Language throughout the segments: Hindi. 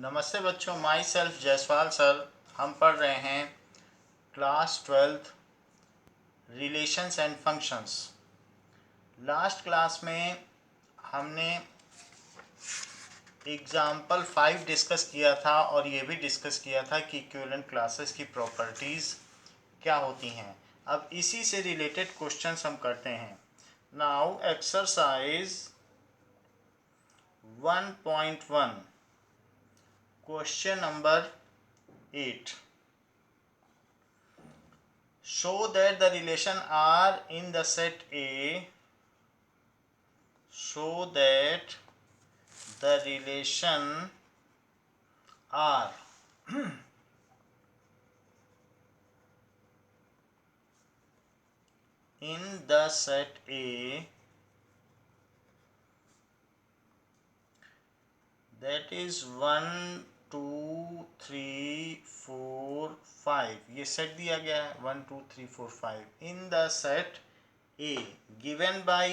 नमस्ते बच्चों, माई सेल्फ जयसवाल सर। हम पढ़ रहे हैं class 12th relations and functions. Last class में हमने एग्जाम्पल 5 डिस्कस किया था और ये भी डिस्कस किया था कि इक्विवेलेंट क्लासेस की प्रॉपर्टीज़ क्या होती हैं। अब इसी से रिलेटेड क्वेश्चंस हम करते हैं। Now exercise 1.1 question number 8। Show that the relation R in the set A. Show that the relation R in the set A, that is 1 2 3 4 5, ये सेट दिया गया है 1 2 3 4 5 in the set A given by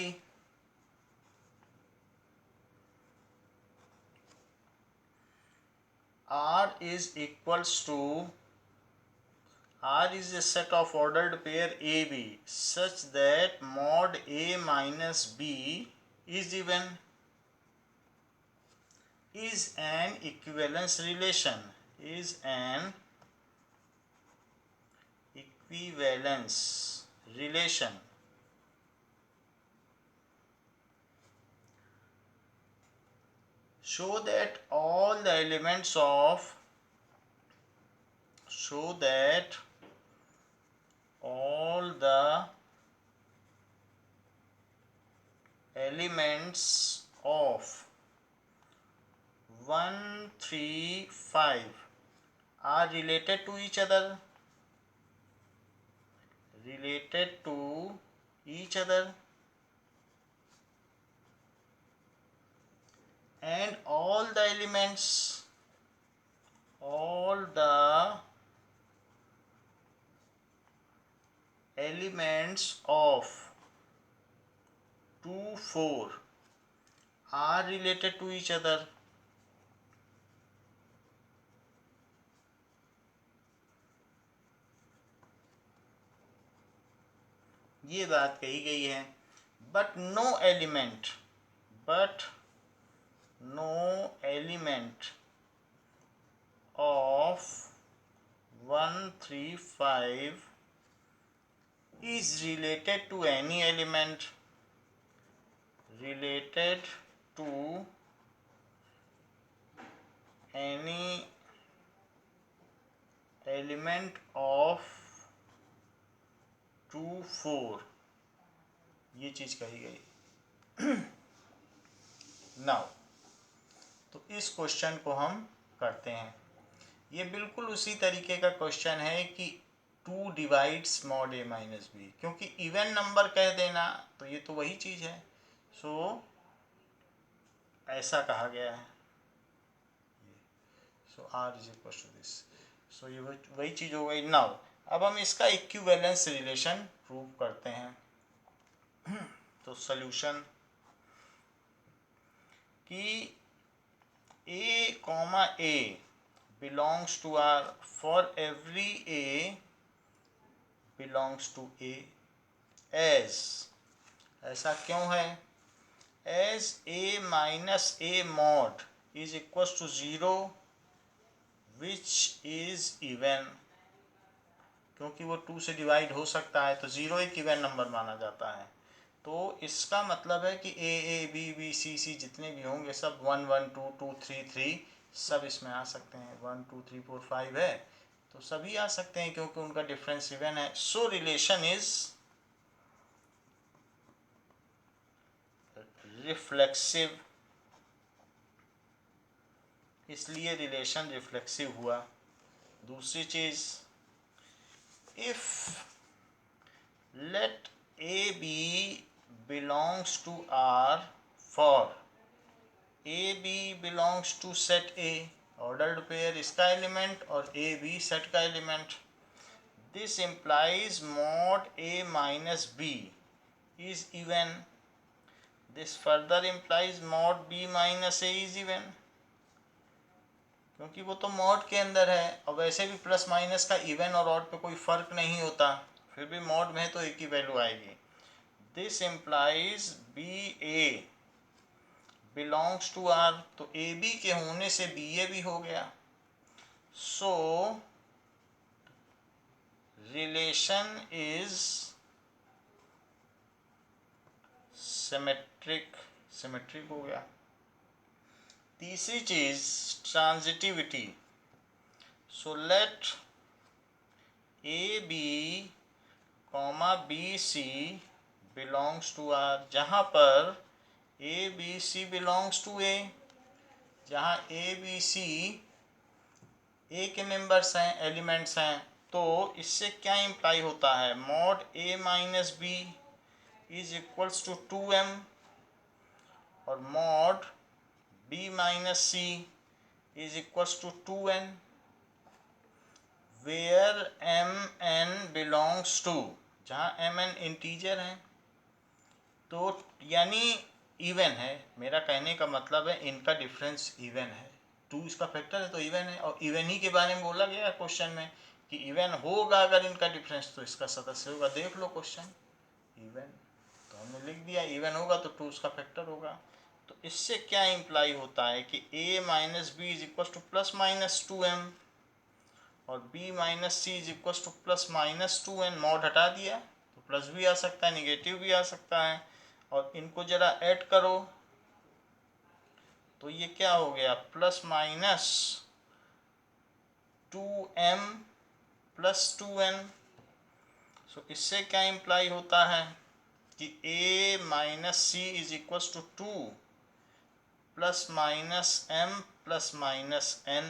R is equals to R is a set of ordered pair AB such that mod A minus B is even is an equivalence relation. Is an equivalence relation. Show that all the elements of all the elements of 1 3 5 are related to each other. And all the elements of 2 4 are related to each other. ये बात कही गई है। but no element of 1 3 5 is related to any element of 2 4, ये चीज कही गई। नाउ तो इस क्वेश्चन को हम करते हैं। ये बिल्कुल उसी तरीके का क्वेश्चन है कि 2 divides mod a minus B, क्योंकि इवन नंबर कह देना तो ये तो वही चीज़ है। सो ऐसा कहा गया है। So R is equal to this. So ये वही चीज़ हो गई। नाउ अब हम इसका इक्विवेलेंस रिलेशन प्रूव करते हैं। तो सॉल्यूशन कि A comma A belongs to R for every A belongs to A as, ऐसा क्यों है, as A minus A mod is equals to 0 which is even, क्योंकि वो 2 से डिवाइड हो सकता है तो 0 एक इवन नंबर माना जाता है। तो इसका मतलब है कि ए बी बी सी सी जितने भी होंगे सब 1 1 2 2 3 3 सब इसमें आ सकते हैं। 1 2 3 4 5 है तो सभी आ सकते हैं क्योंकि उनका डिफरेंस इवन है। सो रिलेशन इज रिफ्लेक्सिव, इसलिए रिलेशन रिफ्लेक्सिव हुआ। दूसरी चीज, if let A b belongs to R for AB belongs to set A, ordered pair इसका एलिमेंट और AB सेट का element. This implies mod A minus B is even. This further implies mod B minus A is even, क्योंकि वो तो मॉड के अंदर है, और वैसे भी प्लस माइनस का इवन और ऑड पे कोई फर्क नहीं होता, फिर भी मॉड में तो एक ही वैल्यू आएगी। This implies b a belongs to R, तो ए बी के होने से बी ए भी हो गया। सो रिलेशन इज सिमेट्रिक हो गया। तीसरी चीज transitivity. So let A B comma B C belongs to R, जहाँ पर A B C belongs to A, जहाँ ए बी सी ए के मेंबर्स हैं, एलिमेंट्स हैं, तो इससे क्या इम्प्लाई होता है, mod a minus B is equals to 2m, और mod b minus C is equals to 2n, where mn belongs to, जहाँ mn इंटीजर हैं, तो यानी इवन है। मेरा कहने का मतलब है इनका डिफरेंस इवन है, 2 इसका फैक्टर है तो इवन है, और इवन ही के बारे में बोला गया क्वेश्चन में कि इवन होगा अगर इनका डिफरेंस तो इसका सदस्य होगा। देख लो क्वेश्चन, इवन तो हमने लिख दिया, इवन होगा तो 2 उसका फैक्टर होगा। तो इससे क्या इम्प्लाई होता है कि a minus B is equal to plus minus 2m, और b minus C is equal to plus minus 2n। Mod हटा दिया तो प्लस भी आ सकता है, निगेटिव भी आ सकता है, और इनको जरा ऐड करो तो ये क्या हो गया, plus minus 2m plus 2n। सो इससे क्या इम्प्लाई होता है कि a minus C is equal to 2 plus minus m plus minus n,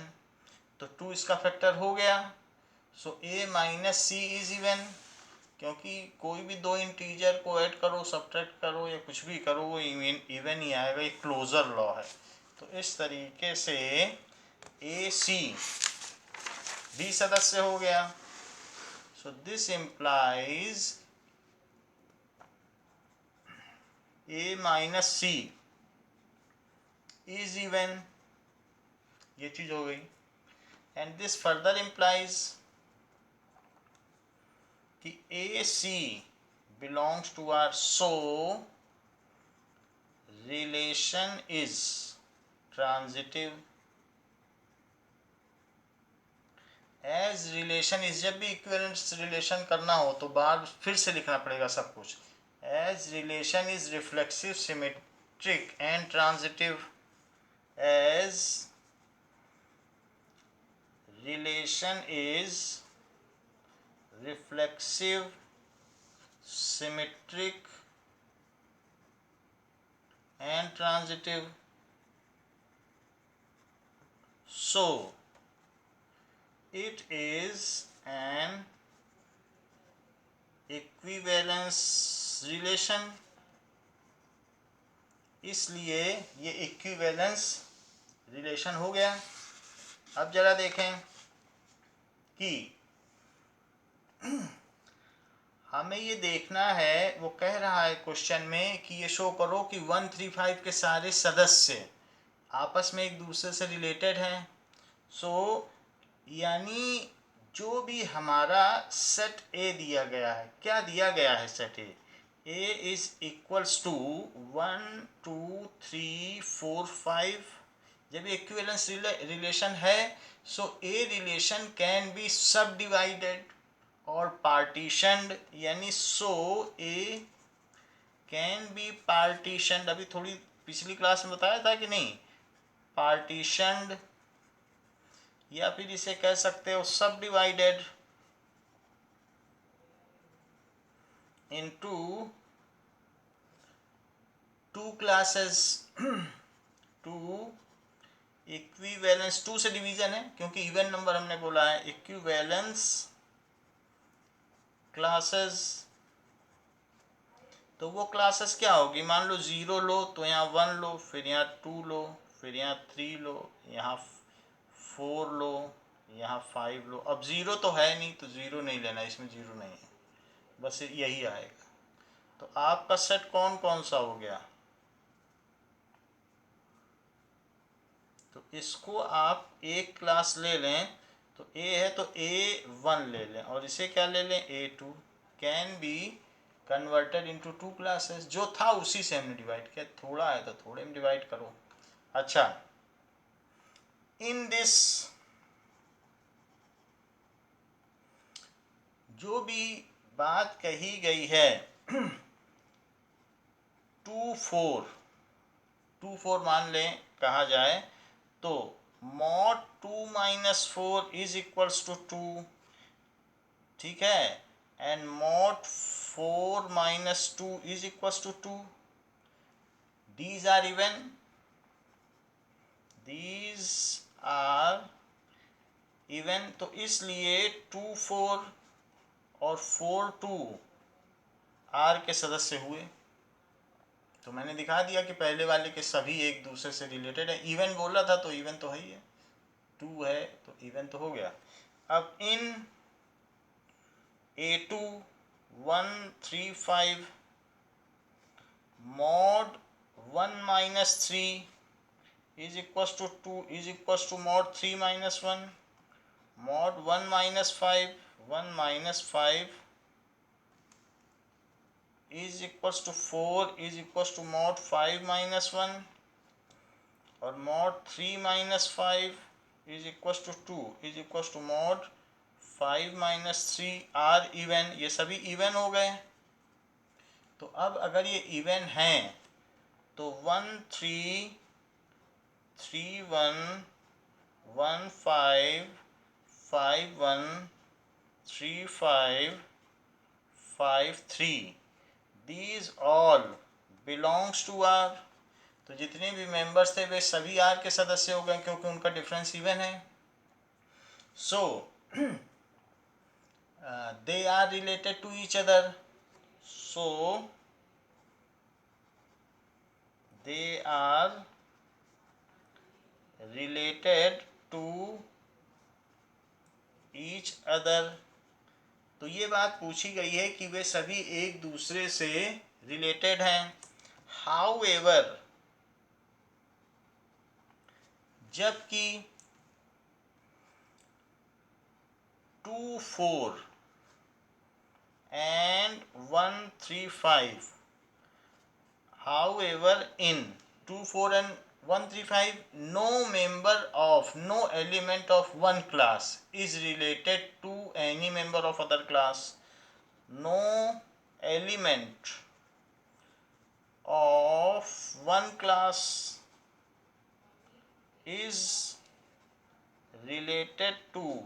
तो 2 इसका फैक्टर हो गया। So a minus C is even, क्योंकि कोई भी दो इंटीजर को ऐड करो, सब्ट्रैक्ट करो या कुछ भी करो, वो इवन ही आएगा, ये क्लोजर लॉ है। तो इस तरीके से ए सी भी सदस्य हो गया। So this implies A minus C is even, ये चीज हो गई। एंड दिस फर्दर इम्प्लाइज कि A C belongs to R, so relation is transitive as relation is. जब भी इक्विवेलेंस रिलेशन करना हो तो बार फिर से लिखना पड़ेगा सब कुछ। As relation is reflexive symmetric and transitive, as relation is reflexive symmetric and transitive, so it is an equivalence relation, इसलिए ये इक्विवेलेंस रिलेशन हो गया। अब जरा देखें कि हमें ये देखना है, वो कह रहा है क्वेश्चन में कि ये शो करो कि 135 के सारे सदस्य आपस में एक दूसरे से रिलेटेड हैं। सो यानी जो भी हमारा सेट ए दिया गया है, क्या दिया गया है set A is equals to 1 2 3 4 5। जब ये इक्विवेलेंस रिलेशन है, सो ए रिलेशन कैन बी सब डिवाइडेड और पार्टीशनड, यानी सो ए कैन बी पार्टीशनड। अभी थोड़ी पिछली क्लास में बताया था कि नहीं, पार्टीशनड, या फिर इसे कह सकते हो सब डिवाइडेड इनटू 2 क्लासेस। 2 इक्विवेलेंस, 2 से डिवीजन है क्योंकि इवन नंबर हमने बोला है, इक्विवेलेंस क्लासेस। तो वो क्लासेस क्या होगी, मान लो 0 लो तो यहाँ 1 लो, फिर यहाँ 2 लो, फिर यहाँ 3 लो, यहाँ 4 लो, यहाँ 5 लो। अब 0 तो है नहीं तो 0 नहीं लेना, इसमें 0 नहीं है, बस यही आएगा। तो आपका सेट कौन कौन सा हो गया, तो इसको आप एक क्लास ले लें, तो ए है तो A1 ले लें और इसे क्या ले लें A2, can be converted into two classes. जो था उसी से हमने डिवाइड किया, थोड़ा है तो थोड़े में डिवाइड करो। अच्छा, इन दिस जो भी बात कही गई है 2 4 मान लें कहा जाए तो mod 2 minus 4 is equals to 2, ठीक है, and mod 4 minus 2 is equals to 2, these are even, these are even, तो इसलिए 2 4 और 4 2 आर के सदस्य हुए। तो मैंने दिखा दिया कि पहले वाले के सभी एक दूसरे से रिलेटेड है, इवन बोला था तो इवन तो है ही है, 2 है तो इवन तो हो गया। अब इन A2 1 3 5 mod 1 minus 3 is equals to 2 is equals to mod 3 minus 1, mod 1 minus 5 is equals to 4 is equals to mod 5 minus 1, और mod 3 minus 5 is equals to 2 is equals to mod 5 minus 3 are even, ये सभी इवन हो गए। तो अब अगर ये इवन हैं तो 1 3 3 1 1 5 5 1 3 5 5 3 these all belongs to R। तो जितने भी मेंबर्स थे वे सभी आर के सदस्य हो गए क्योंकि उनका डिफरेंस इवन है। सो they are related to each other, so they are related to each other। तो ये बात पूछी गई है कि वे सभी एक दूसरे से रिलेटेड हैं। However, जबकि 2 4 and 1 3 5, however in 2 4 and 1 3 5 no member of, no element of one class is related to any member of other class, no element of one class is related to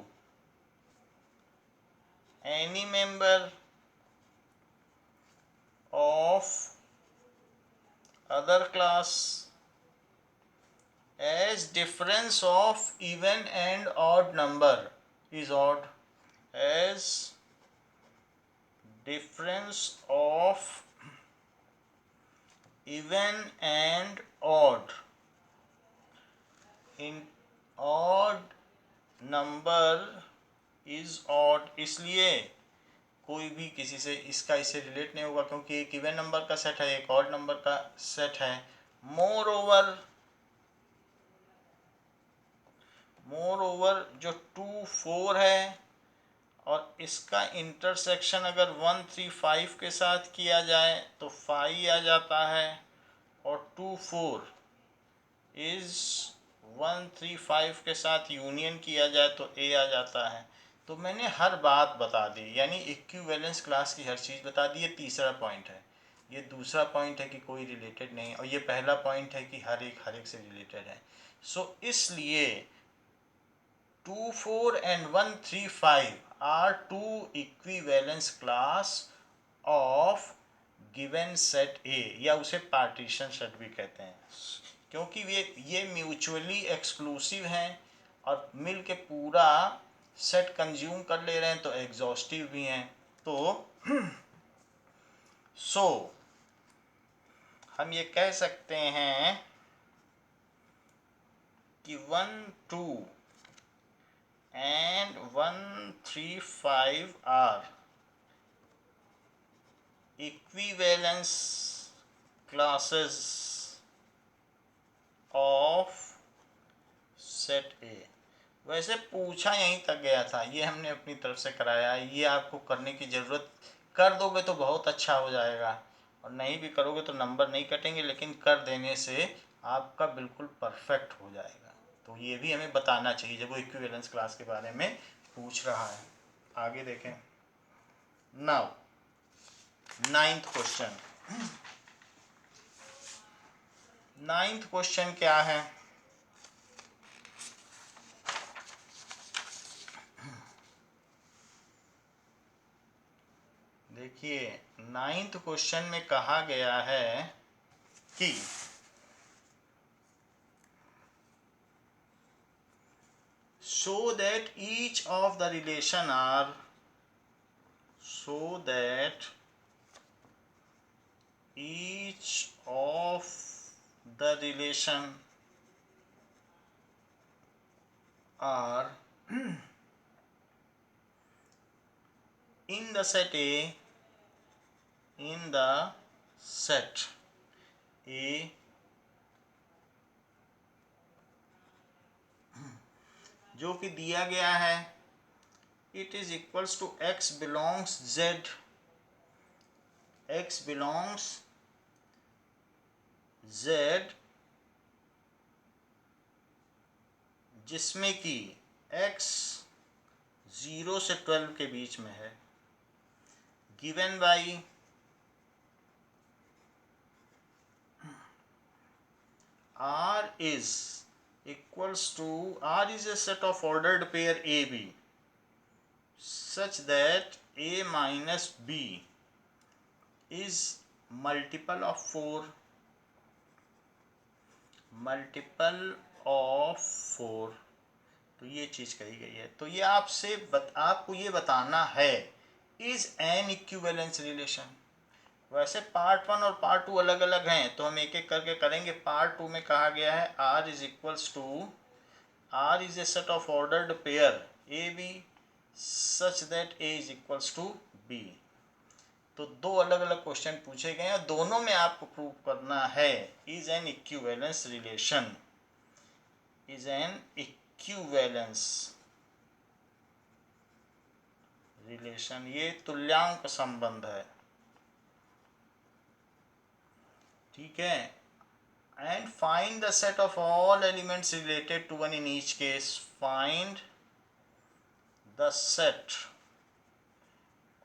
any member of other class as difference of even and odd number is odd, as difference of even and odd in odd number is odd। इसलिए कोई भी किसी से इसका इससे रिलेट नहीं होगा क्योंकि एक इवन नंबर का सेट है एक ऑड नंबर का सेट है। मोर ओवर जो 2 4 है और इसका इंटरसेक्शन अगर 1 3 5 के साथ किया जाए तो 5 आ जाता है, और 2 4 इज 1 3 5 के साथ यूनियन किया जाए तो A आ जाता है। तो मैंने हर बात बता दी, यानी इक्विवेलेंस क्लास की हर चीज़ बता दी। ये तीसरा पॉइंट है। ये दूसरा पॉइंट है कि कोई रिलेटेड नहीं, और ये पहला पॉइंट है कि हर एक से रिलेटेड है। सो इसलिए 2 4 and 1 3 5 are two equivalence class of given set A, या उसे पार्टीशन सेट भी कहते हैं क्योंकि ये म्यूचुअली एक्सक्लूसिव हैं और मिल के पूरा सेट कंज्यूम कर ले रहे हैं, तो एग्जॉस्टिव भी हैं। तो सो हम ये कह सकते हैं कि 1 2 and 1 3 5 are equivalence classes of set ए। वैसे पूछा यहीं तक गया था, ये हमने अपनी तरफ से कराया, ये आपको करने की ज़रूरत, कर दोगे तो बहुत अच्छा हो जाएगा, और नहीं भी करोगे तो नंबर नहीं कटेंगे, लेकिन कर देने से आपका बिल्कुल परफेक्ट हो जाएगा। तो ये भी हमें बताना चाहिए जब वो इक्विवेलेंस क्लास के बारे में पूछ रहा है। आगे देखें। Now 9th question. 9th question क्या है? देखिए 9th क्वेश्चन में कहा गया है कि so that each of the relation are in the set A, जो कि दिया गया है, it is equals to x belongs z, जिसमें कि x 0 से 12 के बीच में है, given by R is a set of ordered pair AB such that A minus B is multiple of 4, तो ये चीज़ कही गई है। तो ये आपको ये बताना है इज एन इक्विवेलेंस रिलेशन। वैसे पार्ट 1 और पार्ट 2 अलग अलग हैं, तो हम एक एक करके करेंगे। पार्ट 2 में कहा गया है R is a set of ordered pair AB such that A is equals to B। तो दो अलग अलग क्वेश्चन पूछे गए हैं, दोनों में आपको प्रूव करना है इज एन इक्विवेलेंस रिलेशन, ये तुल्यांक संबंध है, ठीक है। And find the set of all elements related to one in each case, find the set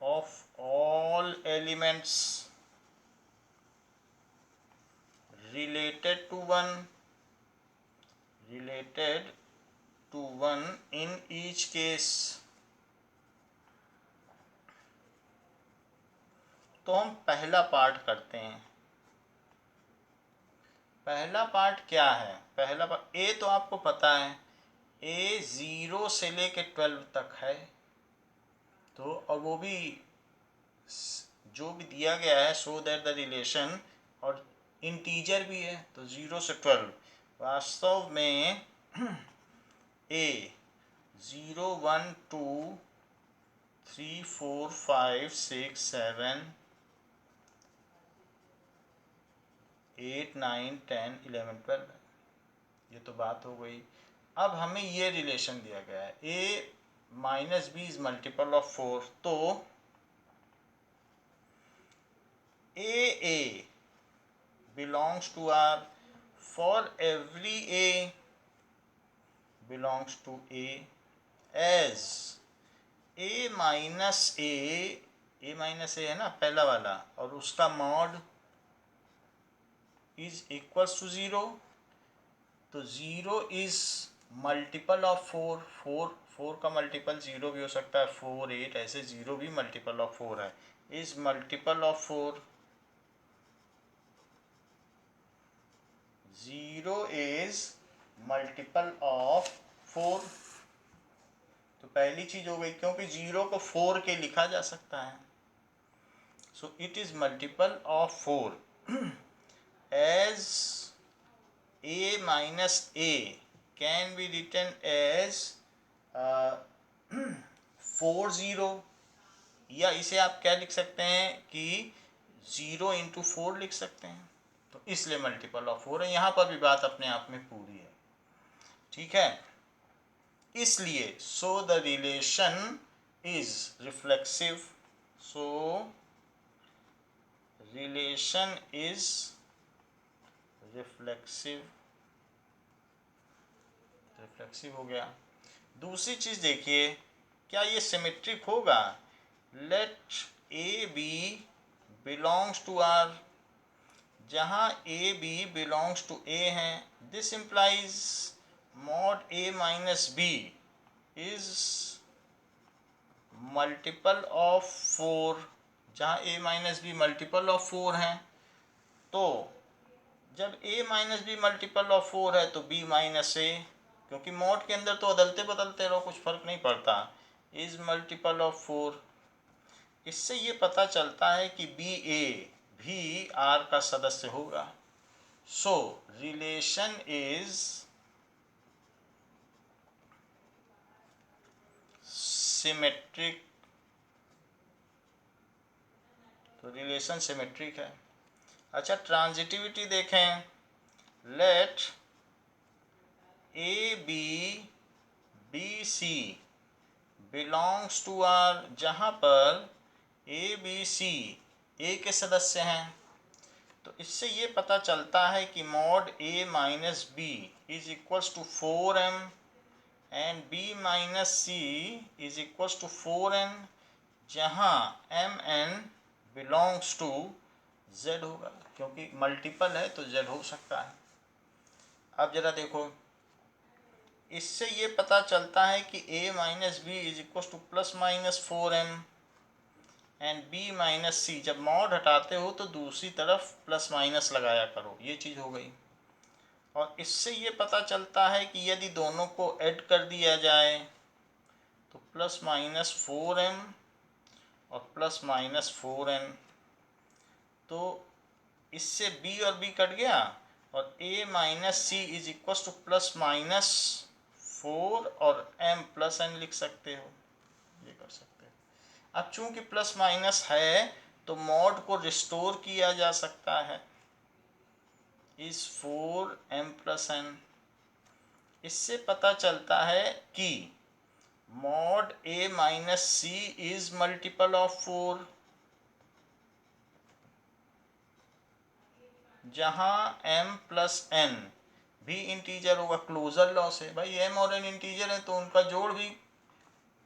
of all elements related to one in each case। तो हम पहला पार्ट करते हैं। पहला पार्ट क्या है? पहला पार्ट ए तो आपको पता है, ए 0 से लेके 12 तक है, तो और वो भी जो भी दिया गया है सो दैट द रिलेशन, और इंटीजर भी है, तो 0 से 12। वास्तव में ए 0 1 2 3 4 5 6 7 8 9 10 11 12 है। ये तो बात हो गई। अब हमें ये रिलेशन दिया गया है A minus B is multiple of 4, तो ए belongs to R for every A belongs to A as A minus A है ना पहला वाला, और उसका मॉड इज इक्वल्स टू 0, तो 0 इज मल्टीपल ऑफ 4, 4 का मल्टीपल 0 भी हो सकता है, 4 8 ऐसे 0 भी मल्टीपल ऑफ 4 है, is multiple of 4। 0 is multiple of 4, तो पहली चीज हो गई, क्योंकि 0 को 4 के लिखा जा सकता है, so it is multiple of 4 as A minus A can be written as 4 0, या इसे आप क्या लिख सकते हैं कि 0 इंटू 4 लिख सकते हैं, तो इसलिए मल्टीपल ऑफ 4 है। यहाँ पर भी बात अपने आप में पूरी है, ठीक है। इसलिए so the relation is reflexive, so relation is reflexive, reflexive हो गया। दूसरी चीज देखिए, क्या ये सिमेट्रिक होगा? Let A b belongs to R, जहाँ ए बी बिलोंग्स टू ए है, this implies mod a minus B is multiple of 4, जहाँ a minus b multiple of 4 हैं। तो जब a minus b multiple of 4 है तो b माइनस ए, क्योंकि मॉड के अंदर तो अदलते बदलते रहो, कुछ फर्क नहीं पड़ता, इज मल्टीपल ऑफ 4। इससे ये पता चलता है कि बी ए भी R का सदस्य होगा। सो रिलेशन इज सिमेट्रिक, तो रिलेशन सिमेट्रिक है। अच्छा, ट्रांजिटिविटी देखें, let A b b C belongs to R, जहाँ पर ए बी सी ए के सदस्य हैं। तो इससे ये पता चलता है कि mod a minus B is equals to 4m and b minus C is equals to 4n, जहाँ m n belongs to z होगा, क्योंकि मल्टीपल है तो z हो सकता है। अब जरा देखो, इससे ये पता चलता है कि a minus B is equal to plus minus 4m and b minus C, जब मॉड हटाते हो तो दूसरी तरफ प्लस माइनस लगाया करो, ये चीज़ हो गई। और इससे ये पता चलता है कि यदि दोनों को ऐड कर दिया जाए तो प्लस माइनस 4m और प्लस माइनस 4n, तो इससे b और b कट गया और a minus C is equal to plus minus 4 और m प्लस n लिख सकते हो, ये कर सकते हो। अब चूंकि प्लस माइनस है तो मॉड को रिस्टोर किया जा सकता है, इज 4m प्लस n। इससे पता चलता है कि mod a minus C is multiple of 4, जहाँ m प्लस n भी इंटीजर होगा। क्लोजर लॉ से भाई m और n इंटीजर है तो उनका जोड़ भी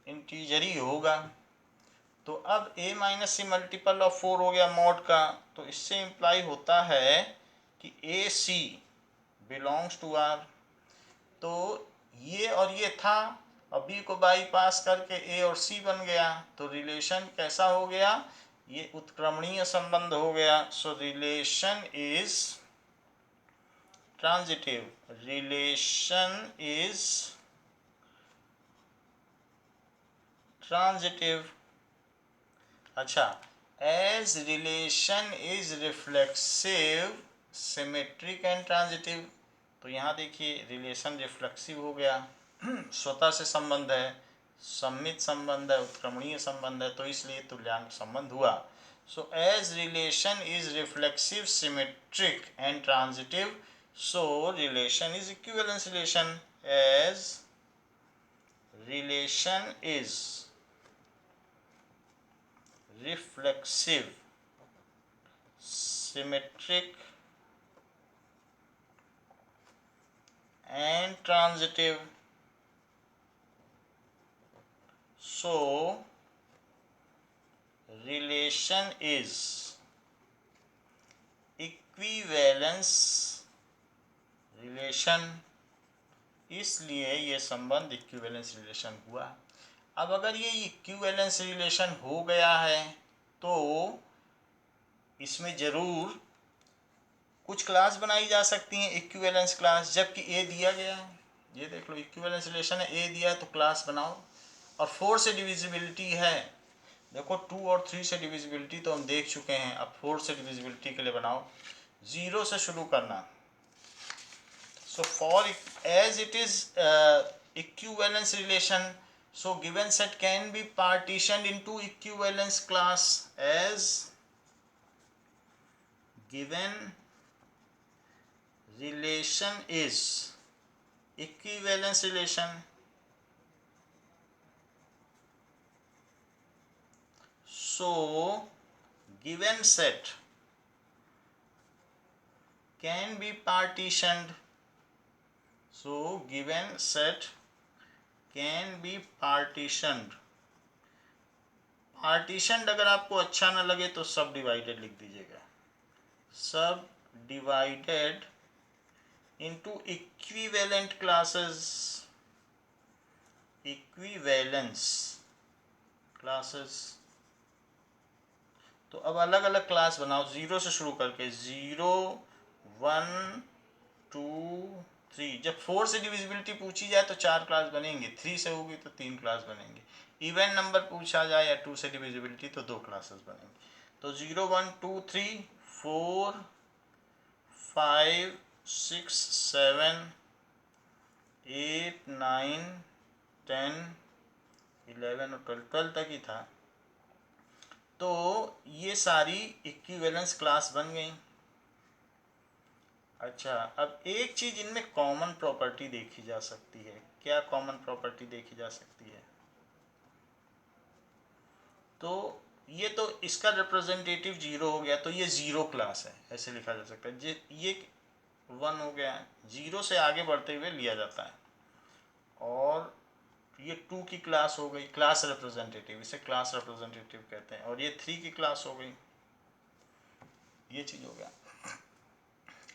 इंटीजर ही होगा। तो अब a minus c multiple of 4 हो गया मॉड का, तो इससे इम्प्लाई होता है कि A C belongs to R. तो ये और ये था और b को बाईपास करके a और c बन गया, तो रिलेशन कैसा हो गया? ये उत्क्रमणीय संबंध हो गया। So relation is transitive, relation is transitive. अच्छा, as relation is reflexive, symmetric and transitive, तो यहाँ देखिए रिलेशन रिफ्लेक्सिव हो गया, स्वतः से संबंध है, सम्मित संबंध है, उत्क्रमणीय संबंध है, तो इसलिए तुल्यांक संबंध हुआ। So as relation is reflexive, symmetric and transitive, so relation is equivalence relation. As relation is reflexive, symmetric and transitive, so relation is equivalence relation, इसलिए ये संबंध इक्विवेलेंस रिलेशन हुआ। अब अगर ये इक्विवेलेंस रिलेशन हो गया है तो इसमें जरूर कुछ क्लास बनाई जा सकती हैं इक्विवेलेंस क्लास, जबकि ए दिया गया है। ये देख लो, इक्विवेलेंस रिलेशन है, ए दिया है तो क्लास बनाओ। और 4 से डिविजिबिलिटी है, देखो 2 और 3 से डिविजिबिलिटी तो हम देख चुके हैं, अब 4 से डिविजिबिलिटी के लिए बनाओ। 0 से शुरू करना। So for as it is equivalence relation, so given set can be partitioned into equivalence class as given relation is equivalence relation, so given set can be partitioned, so given set can be partitioned. Partitioned अगर आपको अच्छा ना लगे तो सब डिवाइडेड लिख दीजिएगा, सब divided into equivalent classes, equivalence classes. तो अब अलग अलग क्लास बनाओ, जीरो से शुरू करके, 0 1 2 3। जब 4 से डिविजिबिलिटी पूछी जाए तो 4 क्लास बनेंगे, 3 से होगी तो 3 क्लास बनेंगे, इवन नंबर पूछा जाए या 2 से डिविजिबिलिटी तो 2 क्लासेस बनेंगे। तो 0 1 2 3 4 5 6 7 8 9 10 11 और 12 तक ही था। तो ये सारी इक्विवेलेंस क्लास बन गई। अच्छा, अब एक चीज इनमें कॉमन प्रॉपर्टी देखी जा सकती है। क्या कॉमन प्रॉपर्टी देखी जा सकती है? तो ये तो इसका रिप्रेजेंटेटिव 0 हो गया, तो ये 0 क्लास है, ऐसे लिखा जा सकता है। ये 1 हो गया, 0 से आगे बढ़ते हुए लिया जाता है। और ये 2 की क्लास हो गई, क्लास रिप्रेजेंटेटिव, इसे क्लास रिप्रेजेंटेटिव कहते हैं। और ये 3 की क्लास हो गई, ये चीज़ हो गया।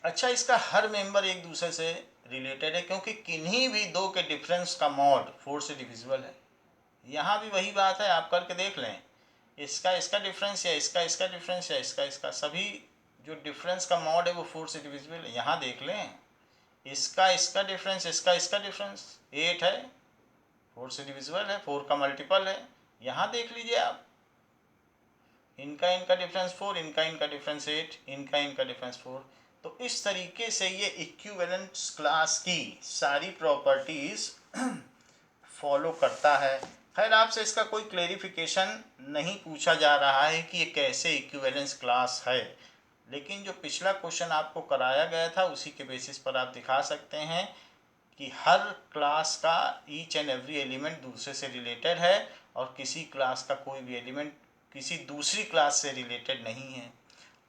अच्छा, इसका हर मेंबर एक दूसरे से रिलेटेड है, क्योंकि किन्हीं भी दो के डिफरेंस का मॉड 4 से डिविजिबल है। यहाँ भी वही बात है, आप करके देख लें, इसका इसका डिफरेंस या इसका इसका डिफरेंस या इसका इसका, सभी जो डिफरेंस का मॉड है वो 4 से डिविजिबल है। यहाँ देख लें, इसका इसका डिफरेंस, इसका इसका डिफरेंस 8 है, 4 से डिविजिबल है, 4 का मल्टीपल है। यहाँ देख लीजिए आप, इनका इनका डिफरेंस 4, इनका इनका डिफरेंस 8, इनका इनका डिफरेंस 4। तो इस तरीके से ये इक्विवेलेंस क्लास की सारी प्रॉपर्टीज फॉलो करता है। खैर, आपसे इसका कोई क्लेरिफिकेशन नहीं पूछा जा रहा है कि ये कैसे इक्विवेलेंस क्लास है, लेकिन जो पिछला क्वेश्चन आपको कराया गया था उसी के बेसिस पर आप दिखा सकते हैं कि हर क्लास का ईच एंड एवरी एलिमेंट दूसरे से रिलेटेड है और किसी क्लास का कोई भी एलिमेंट किसी दूसरी क्लास से रिलेटेड नहीं है।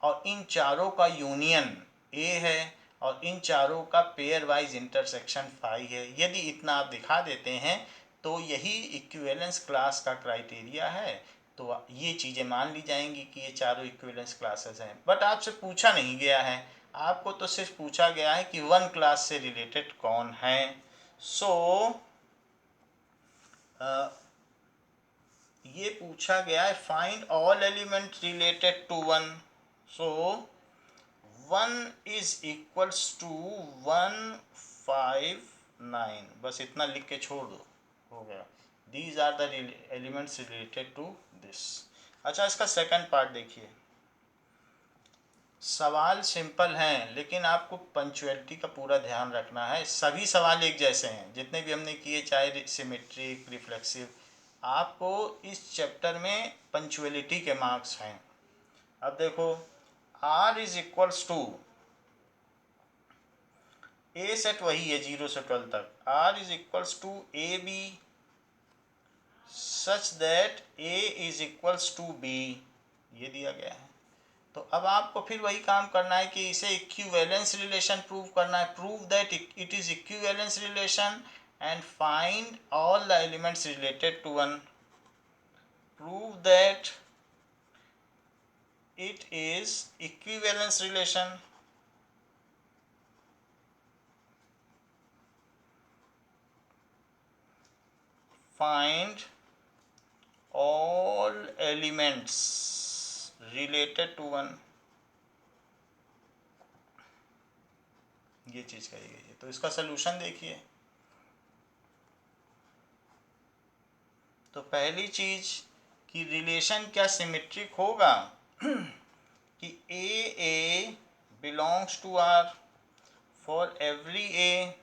और इन चारों का यूनियन ए है और इन चारों का पेयर वाइज इंटरसेक्शन फाई है। यदि इतना आप दिखा देते हैं तो यही इक्विवेलेंस क्लास का क्राइटेरिया है। तो ये चीज़ें मान ली जाएंगी कि ये चारों इक्विवेलेंस क्लासेस हैं। बट आपसे पूछा नहीं गया है, आपको तो सिर्फ पूछा गया है कि 1 क्लास से रिलेटेड कौन है। सो ये पूछा गया है find all element related to 1। So 1 is equals to 1 5 9, बस इतना लिख के छोड़ दो, हो गया। These are the elements related to this. अच्छा, इसका सेकंड पार्ट देखिए। सवाल सिंपल हैं, लेकिन आपको पंचुअलिटी का पूरा ध्यान रखना है। सभी सवाल एक जैसे हैं जितने भी हमने किए, चाहे सिमेट्रिक, रिफ्लेक्सिव। आपको इस चैप्टर में पंचुअलिटी के मार्क्स हैं। अब देखो, r is equals to, a set वही है 0 से 12 तक, r is equals to a b such that a is equals to b, ये दिया गया है। तो अब आपको फिर वही काम करना है कि इसे इक्विवेलेंस रिलेशन प्रूव करना है। Prove that it is equivalence relation and find all the elements related to 1। Prove that it is equivalence relation find all elements related to 1, ये चीज कही गई है। तो इसका सलूशन देखिए। तो पहली चीज कि रिलेशन क्या सिमेट्रिक होगा कि A belongs to R for every A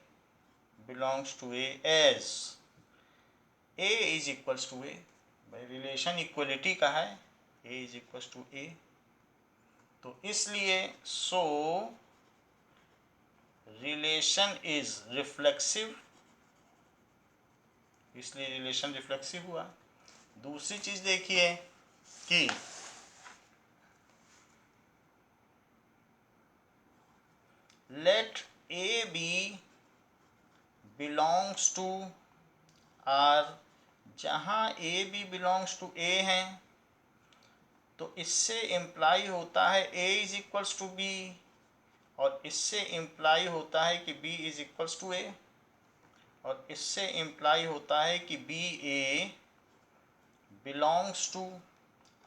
belongs to A as A is equals to A. भाई रिलेशन इक्वलिटी का है, A is equals to A. तो इसलिए सो रिलेशन इज रिफ्लेक्सिव, इसलिए रिलेशन रिफ्लेक्सिव हुआ। दूसरी चीज देखिए कि let A B belongs to R, जहाँ A B belongs to A है तो इससे इम्प्लाई होता है A is equals to B, और इससे इम्प्लाई होता है कि B is equals to A, और इससे इम्प्लाई होता है कि b a belongs to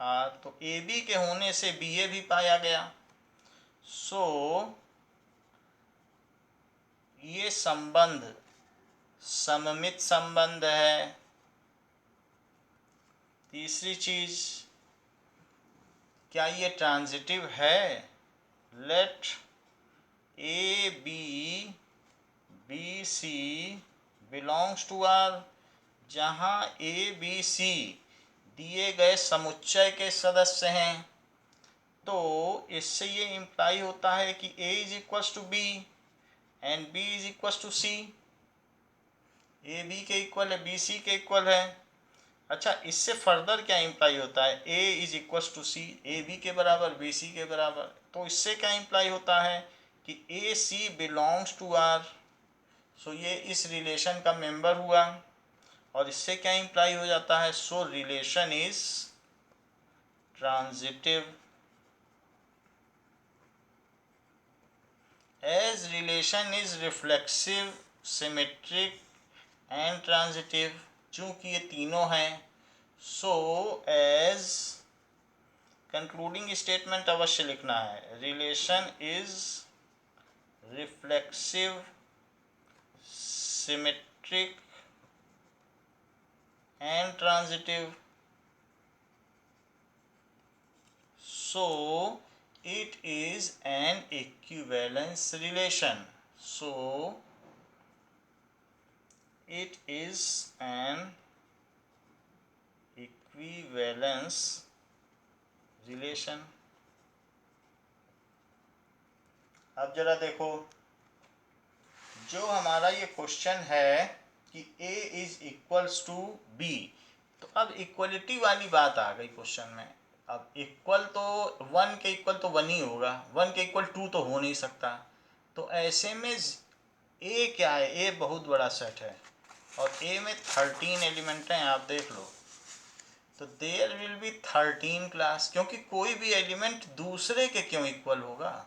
R. तो ए बी के होने से बी ए भी पाया गया। सो ये संबंध सममित संबंध है। तीसरी चीज, क्या ये ट्रांजिटिव है? Let A b b C belongs to R, जहाँ ए बी सी दिए गए समुच्चय के सदस्य हैं। तो इससे ये इम्प्लाई होता है कि a is equals to b and b is equals to c. A b के इक्वल है, बी सी के इक्वल है। अच्छा, इससे फर्दर क्या इम्प्लाई होता है? a is equals to c, a b के बराबर, बी सी के बराबर। तो इससे क्या इम्प्लाई होता है कि A C belongs to R. सो ये इस रिलेशन का मेंबर हुआ। और इससे क्या इम्प्लाई हो जाता है? So relation is transitive. As relation is reflexive, symmetric and transitive, चूँकि ये तीनों हैं, so as concluding statement अवश्य लिखना है। Relation is reflexive, symmetric and transitive. So it is an equivalence relation. So it is an equivalence relation. अब जरा देखो, जो हमारा ये क्वेश्चन है कि A is equals to B, तो अब इक्वलिटी वाली बात आ गई क्वेश्चन में। अब इक्वल तो 1 के इक्वल तो 1 ही होगा, 1 के इक्वल 2 तो हो नहीं सकता। तो ऐसे में A क्या है? A बहुत बड़ा सेट है और A में 13 एलिमेंट हैं, आप देख लो। तो देयर विल बी 13 क्लास, क्योंकि कोई भी एलिमेंट दूसरे के क्यों इक्वल होगा?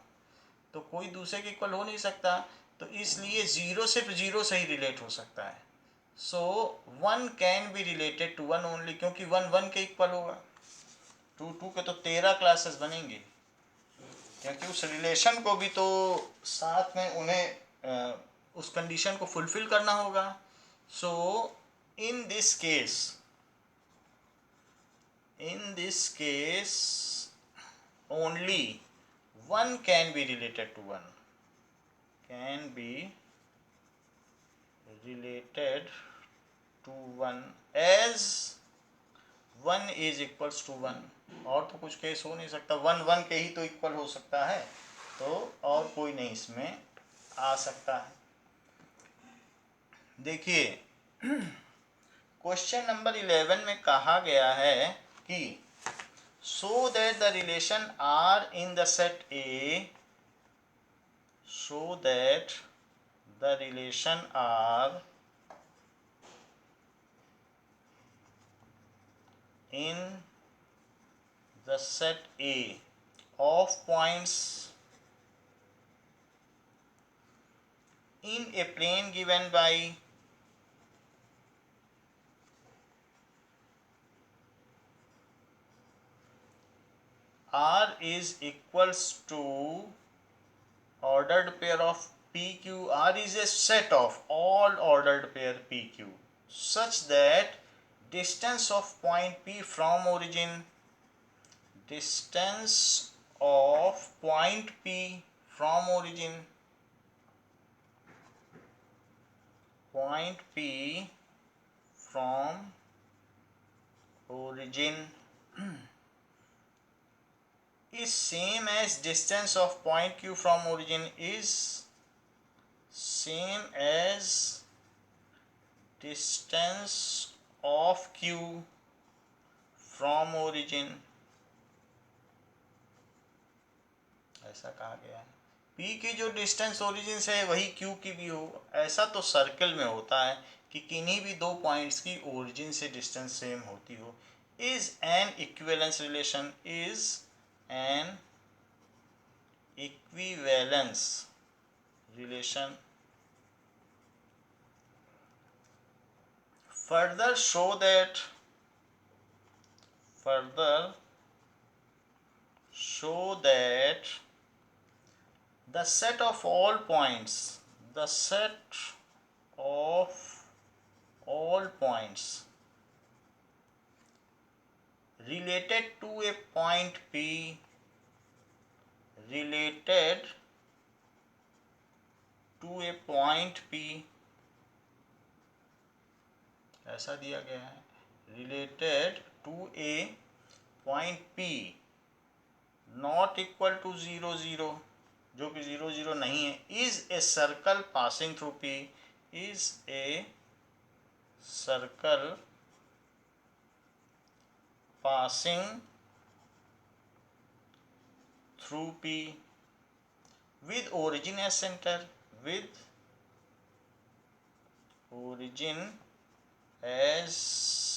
तो कोई दूसरे के इक्वल हो नहीं सकता। तो इसलिए जीरो सिर्फ जीरो से ही रिलेट हो सकता है। So 1 can be related to 1 only, क्योंकि 1 1 के इक्वल होगा। 2 2 के तो 13 क्लासेस बनेंगे, क्योंकि उस रिलेशन को भी तो साथ में उन्हें उस कंडीशन को फुलफिल करना होगा। So in this case only 1 can be related to 1, can be related to 1 as 1 is equals to 1। और तो कुछ केस हो नहीं सकता, 1 1 के ही तो इक्वल हो सकता है, तो और कोई नहीं इसमें आ सकता है। देखिए, क्वेश्चन नंबर 11 में कहा गया है कि so that the relation R in the set A, so that the relation R in the set A of points in a plane given by R is equals to ordered pair of PQ. R is a set of all ordered pair PQ such that distance of point P from origin, distance of point P from origin, point P from origin is same as distance of point Q from origin is same as distance of Q from origin, ऐसा कहा गया है। P की जो डिस्टेंस ओरिजिन से है वही Q की भी हो। ऐसा तो सर्कल में होता है कि किन्हीं भी दो पॉइंट्स की ओरिजिन से डिस्टेंस सेम होती हो। Is an equivalence relation, is an equivalence relation further show that the set of all points related to a point P ऐसा दिया गया है, related to a point P not equal to 0 0, जो कि 0 0 नहीं है, is a circle passing through P, is a circle passing through P with origin as center, with origin as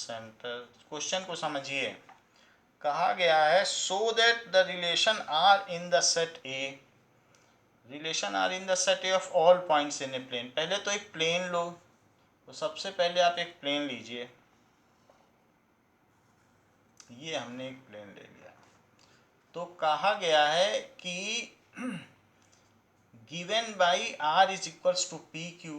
center। Question को समझिए, कहा गया है so that the relation are in the set A, relation R in the set A of all points in a plane. पहले तो एक प्लेन लो, तो सबसे पहले आप एक प्लेन लीजिए, ये हमने एक प्लेन ले लिया। तो कहा गया है कि given by R is equals to p q,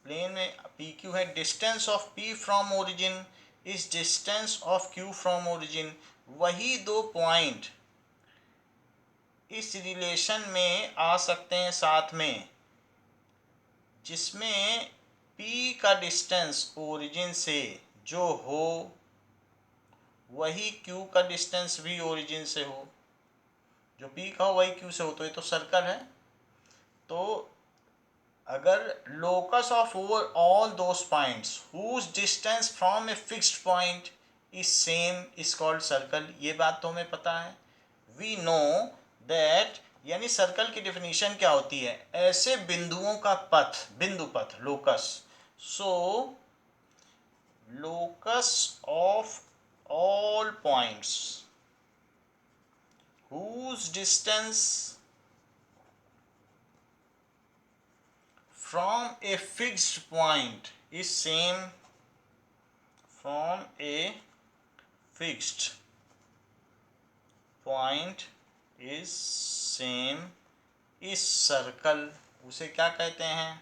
plane में पी क्यू है, distance of p from origin is distance of q from origin. वही दो पॉइंट इस रिलेशन में आ सकते हैं साथ में जिसमें P का डिस्टेंस ओरिजिन से जो हो वही Q का डिस्टेंस भी ओरिजिन से हो, जो P का हो वही Q से हो। तो ये तो सर्कल है। तो अगर locus of over all those points whose distance from a fixed point is same is called circle, ये बात तो हमें पता है। वी नो दैट, यानी सर्कल की डेफिनेशन क्या होती है, ऐसे बिंदुओं का पथ, बिंदु पथ, locus. So locus of all points whose distance from a fixed point is same from a fixed point is same इस सर्कल, उसे क्या कहते हैं,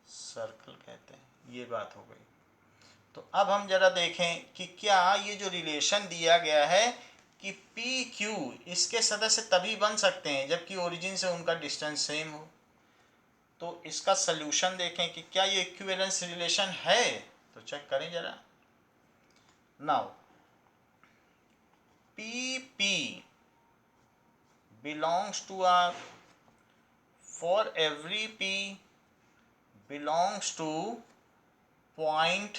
सर्कल कहते हैं। ये बात हो गई। तो अब हम जरा देखें कि क्या ये जो रिलेशन दिया गया है कि पी क्यू इसके सदस्य तभी बन सकते हैं जबकि ओरिजिन से उनका डिस्टेंस सेम हो। तो इसका सल्यूशन देखें कि क्या ये इक्विवेलेंस रिलेशन है, तो चेक करें जरा। Now p p belongs to R, for every p belongs to point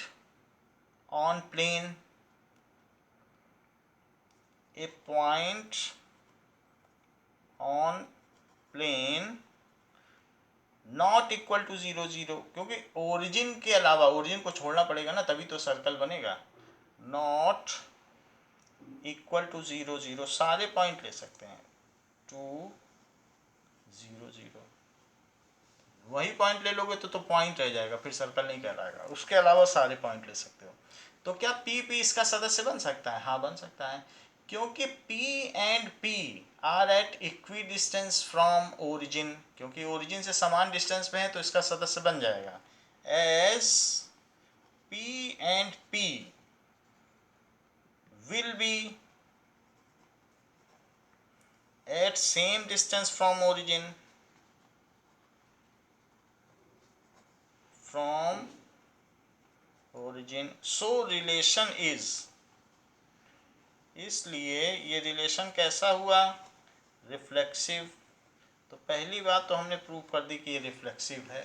on plane, a point on plane not equal to 0 0, क्योंकि ओरिजिन के अलावा, ओरिजिन को छोड़ना पड़ेगा ना तभी तो सर्कल बनेगा। नॉट इक्वल टू 0 0, सारे पॉइंट ले सकते हैं, 2 0 0, वही पॉइंट ले लोगे तो पॉइंट रह जाएगा, फिर सर्कल नहीं कहलाएगा। उसके अलावा सारे पॉइंट ले सकते हो। तो क्या पी पी इसका सदस्य बन सकता है? हाँ बन सकता है, क्योंकि P and P are at equidistance from origin, क्योंकि ओरिजिन से समान डिस्टेंस पे है तो इसका सदस्य बन जाएगा। As P and P will be at same distance from origin, from origin, so relation is, इसलिए ये रिलेशन कैसा हुआ, रिफ्लेक्सिव। तो पहली बात तो हमने प्रूव कर दी कि ये रिफ्लेक्सिव है,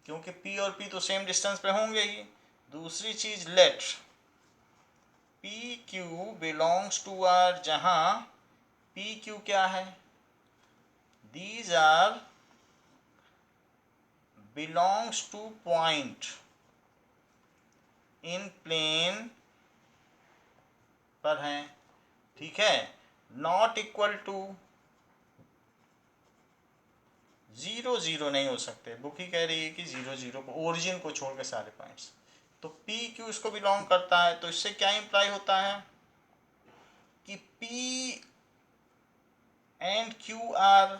क्योंकि P और P तो सेम डिस्टेंस पे होंगे ही। दूसरी चीज, let p q belongs to R, जहां पी क्यू क्या है, these are belongs to point in plane पर हैं, ठीक है। नॉट इक्वल टू 0 0 नहीं हो सकते, बुक ही कह रही है कि 0 0 को, ओरिजिन को छोड़ के सारे पॉइंट्स। तो पी क्यू इसको बिलोंग करता है, तो इससे क्या इंप्लाई होता है कि p and q are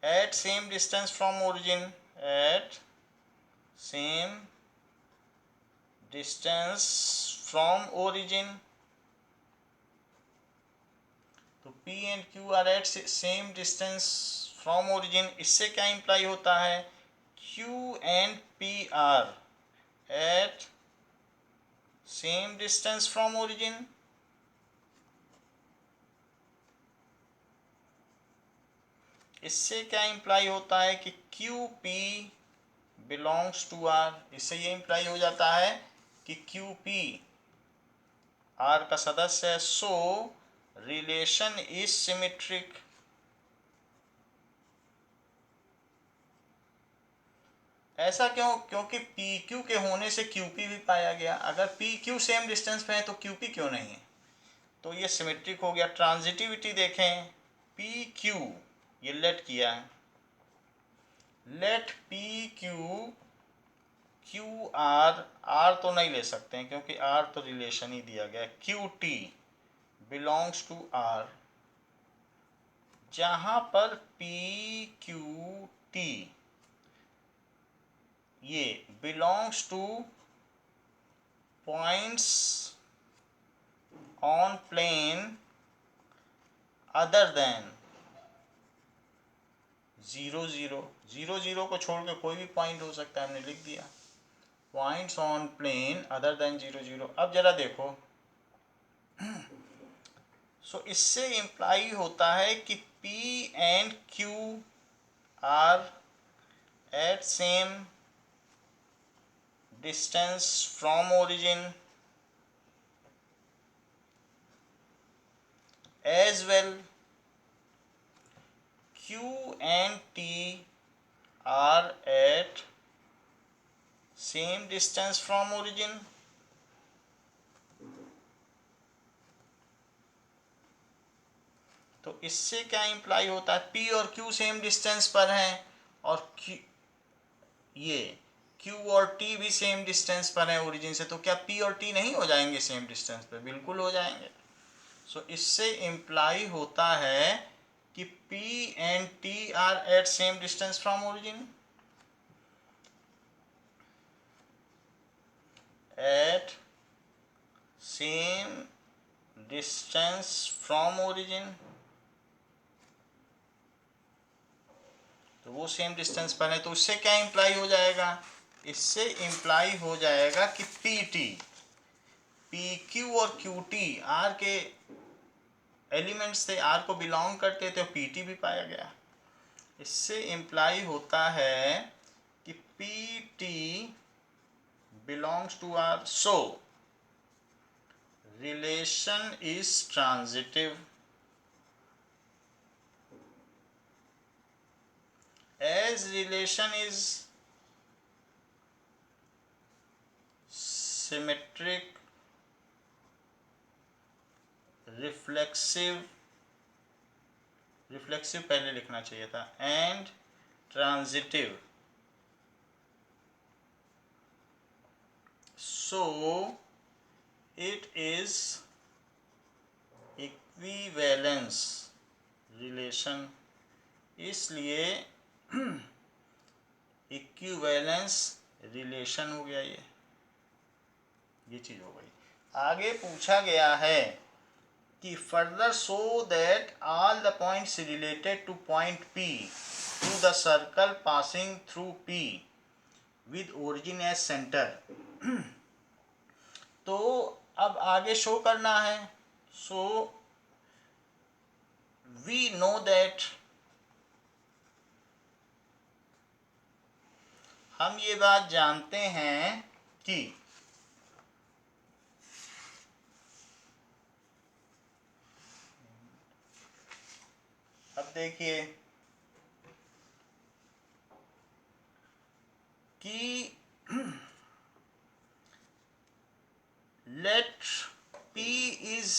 at same distance from origin, at same distance from origin. तो P and Q are at same distance from origin, इससे क्या इंप्लाई होता है, Q and P are at same distance from origin. इससे क्या इंप्लाई होता है कि QP बिलोंग्स टू R, इससे ये इंप्लाई हो जाता है कि QP R का सदस्य है, सो रिलेशन इज सिमेट्रिक। ऐसा क्यों, क्योंकि पी क्यू के होने से QP भी पाया गया। अगर पी क्यू सेम डिस्टेंस पे है तो QP क्यों नहीं है, तो ये सिमेट्रिक हो गया। ट्रांजिटिविटी देखें, पी क्यू ये लेट किया है, let p q q R, R तो नहीं ले सकते हैं क्योंकि आर तो रिलेशन ही दिया गया, q t belongs to R, जहां पर पी क्यू टी ये belongs to points on plane other than 0 0, 0 0 को छोड़ के कोई भी पॉइंट हो सकता है, हमने लिख दिया points on plane other than 0 0। अब जरा देखो, सो इससे इंप्लाई होता है कि P and Q are at same distance from origin, as well Q and T are at same distance from origin। तो इससे क्या इंप्लाई होता है, P और Q सेम डिस्टेंस पर हैं और ये Q और T भी सेम डिस्टेंस पर है ओरिजिन से, तो क्या P और T नहीं हो जाएंगे सेम डिस्टेंस पर, बिल्कुल हो जाएंगे। सो इससे इंप्लाई होता है कि P and T are at same distance from origin, at same distance from origin. तो वो सेम डिस्टेंस पर है, तो उससे क्या इंप्लाई हो जाएगा, इससे इंप्लाई हो जाएगा कि पी क्यू और क्यू टी आर के एलिमेंट्स थे, आर को बिलोंग करते थे, पी टी भी पाया गया। इससे इंप्लाई होता है कि P T belongs to R, so relation is transitive. as relation is symmetric, reflexive पहले लिखना चाहिए था, and transitive, so it is equivalence relation। इसलिए इक्विवेलेंस रिलेशन हो गया, ये चीज हो गई। आगे पूछा गया है कि further show that all the points related to point P through the circle passing through P with origin as centre. तो अब आगे शो करना है, सो वी नो दैट, हम ये बात जानते हैं कि अब देखिए कि let P is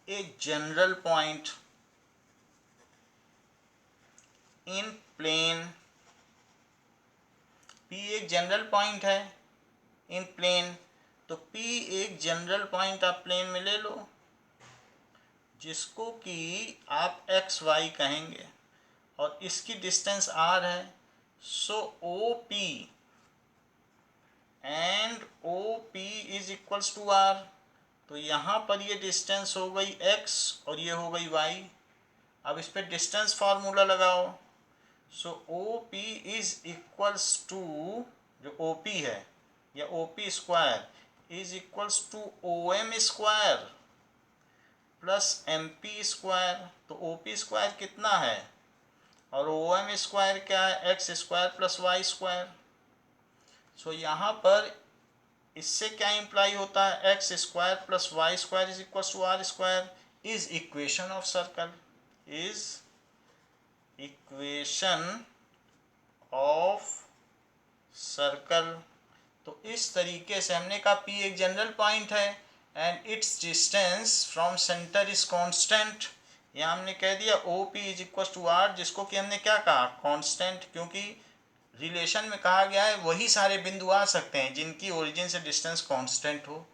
a general point in plane, P एक जनरल पॉइंट है इन प्लेन, तो P एक जनरल पॉइंट आप प्लेन में ले लो जिसको कि आप एक्स वाई कहेंगे और इसकी डिस्टेंस r है। So OP and OP is equals to r, तो यहाँ पर ये डिस्टेंस हो गई x और ये हो गई y। अब इस पर डिस्टेंस फार्मूला लगाओ। So OP is equals to, जो OP है या OP square is equals to OM square plus MP square. तो OP स्क्वायर कितना है और OM स्क्वायर क्या है, X square plus Y square. So यहाँ पर इससे क्या इम्प्लाई होता है, X square plus Y square is equal to R square is equation of circle, is equation of circle. तो इस तरीके से हमने कहा P एक जनरल पॉइंट है and it's distance from centre is constant. यहाँ हमने कह दिया OP is equal to r, जिसको कि हमने क्या कहा, कांस्टेंट, क्योंकि रिलेशन में कहा गया है वही सारे बिंदु आ सकते हैं जिनकी ओरिजिन से डिस्टेंस कांस्टेंट हो।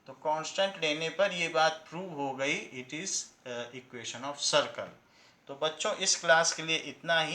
तो कांस्टेंट लेने पर ये बात प्रूव हो गई, it is equation of circle. तो बच्चों इस क्लास के लिए इतना ही।